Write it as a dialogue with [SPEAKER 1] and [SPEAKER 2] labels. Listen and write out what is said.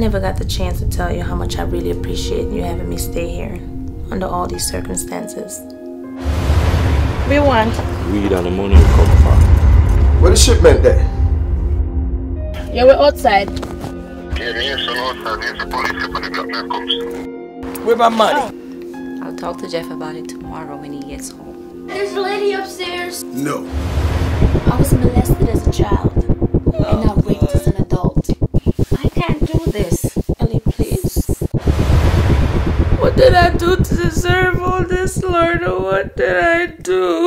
[SPEAKER 1] never got the chance to tell you how much I really appreciate you having me stay here under all these circumstances. What do you want?
[SPEAKER 2] Weed and the money will come from.
[SPEAKER 3] Where the shipment there?
[SPEAKER 1] Yeah, we're outside.
[SPEAKER 4] Yeah, me and son outside. There's a police for the blackmail comes.
[SPEAKER 3] Where my money?
[SPEAKER 5] I'll talk to Jeff about it tomorrow when he gets home.
[SPEAKER 6] There's a lady upstairs.
[SPEAKER 3] No.
[SPEAKER 6] I was molested as a child and now raped as an adult.
[SPEAKER 5] I can't do this.
[SPEAKER 1] Ellie, please. What did I do to deserve all this, Lord? What did I do?